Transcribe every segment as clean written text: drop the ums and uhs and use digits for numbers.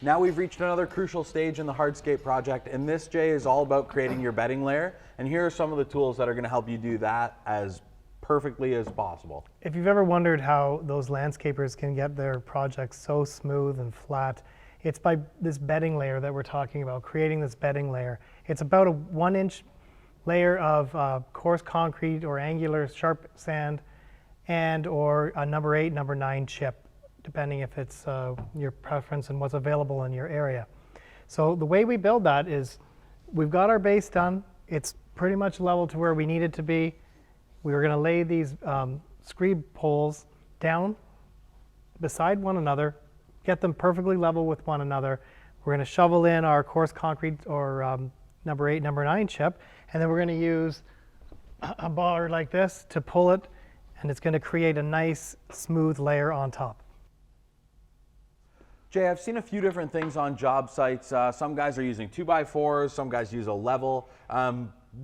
Now we've reached another crucial stage in the hardscape project, and this, Jay, is all about creating your bedding layer. And here are some of the tools that are going to help you do that as perfectly as possible. If you've ever wondered how those landscapers can get their projects so smooth and flat, it's by this bedding layer that we're talking about, creating this bedding layer. It's about a 1-inch layer of coarse concrete or angular sharp sand and or a number 8, number 9 chip, depending if it's your preference and what's available in your area. So the way we build that is we've got our base done. It's pretty much level to where we need it to be. We're going to lay these screed poles down beside one another, get them perfectly level with one another. We're going to shovel in our coarse concrete or number 8, number 9 chip, and then we're going to use a bar like this to pull it, and it's going to create a nice smooth layer on top. Jay, I've seen a few different things on job sites. Some guys are using 2x4s, some guys use a level.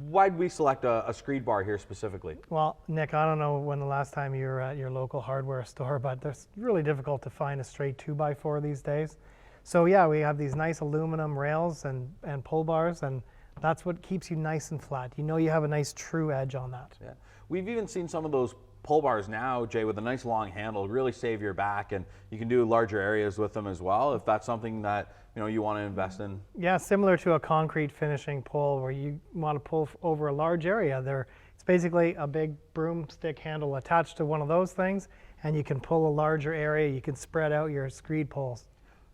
Why'd we select a screed bar here specifically? Well, Nick, I don't know when the last time you were at your local hardware store, but it's really difficult to find a straight 2x4 these days. So yeah, we have these nice aluminum rails and pull bars, and that's what keeps you nice and flat. You know you have a nice true edge on that. Yeah. We've even seen some of those pull bars now, Jay, with a nice long handle, really save your back, and you can do larger areas with them as well if that's something that you want to invest in. Yeah, similar to a concrete finishing pull where you want to pull over a large area. It's basically a big broomstick handle attached to one of those things, and you can pull a larger area. You can spread out your screed poles.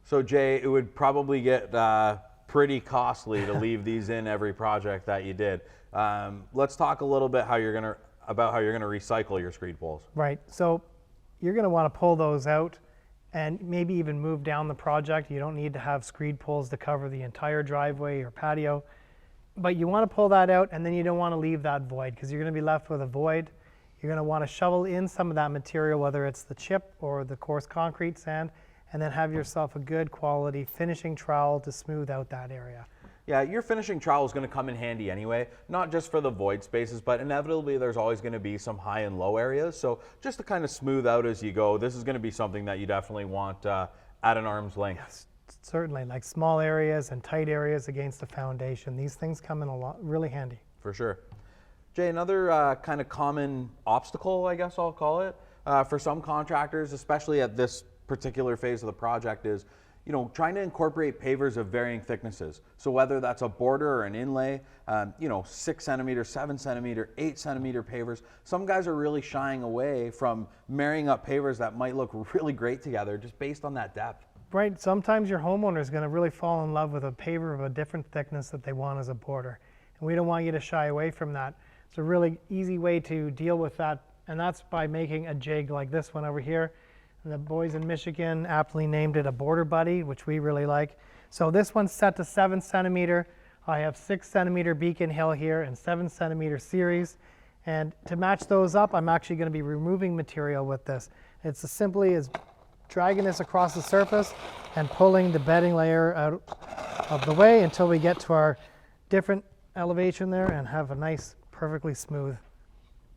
So Jay, it would probably get pretty costly to leave these in every project that you did. Let's talk a little bit about how you're going to recycle your screed poles. Right, so you're going to want to pull those out and maybe even move down the project. You don't need to have screed poles to cover the entire driveway or patio, but you want to pull that out, and then you don't want to leave that void because you're going to be left with a void. You're going to want to shovel in some of that material, whether it's the chip or the coarse concrete sand, and then have yourself a good quality finishing trowel to smooth out that area. Yeah, your finishing trowel is going to come in handy anyway, not just for the void spaces, but inevitably there's always going to be some high and low areas. So just to kind of smooth out as you go, this is going to be something that you definitely want at an arm's length. Yes, certainly, like small areas and tight areas against the foundation. These things come in really handy. For sure. Jay, another kind of common obstacle, I guess I'll call it, for some contractors, especially at this particular phase of the project is trying to incorporate pavers of varying thicknesses. So whether that's a border or an inlay, 6 centimeter, 7 centimeter, 8 centimeter pavers. Some guys are really shying away from marrying up pavers that might look really great together just based on that depth. Right, sometimes your homeowner is going to really fall in love with a paver of a different thickness that they want as a border. And we don't want you to shy away from that. It's a really easy way to deal with that, and that's by making a jig like this one over here. And the boys in Michigan aptly named it a border buddy, which we really like. So this one's set to 7 centimeter. I have 6 centimeter Beacon Hill here and 7 centimeter series. And to match those up, I'm actually going to be removing material with this. It's as simply as dragging this across the surface and pulling the bedding layer out of the way until we get to our different elevation there and have a nice, perfectly smooth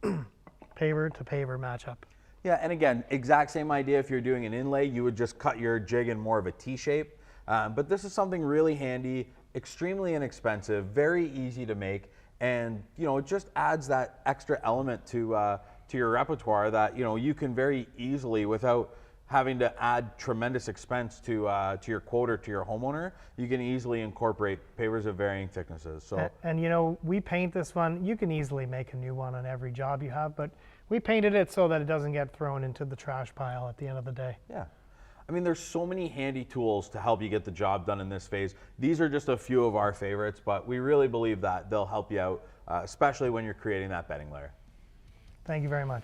paver to paver matchup. Yeah, and again, exact same idea. If you're doing an inlay, you would just cut your jig in more of a T shape. But this is something really handy, extremely inexpensive, very easy to make, and it just adds that extra element to your repertoire that you can very easily, without having to add tremendous expense to your quote or to your homeowner, you can easily incorporate pavers of varying thicknesses. So and we paint this one. You can easily make a new one on every job you have, but we painted it so that it doesn't get thrown into the trash pile at the end of the day. Yeah. I mean, there's so many handy tools to help you get the job done in this phase. These are just a few of our favorites, but we really believe that they'll help you out, especially when you're creating that bedding layer. Thank you very much.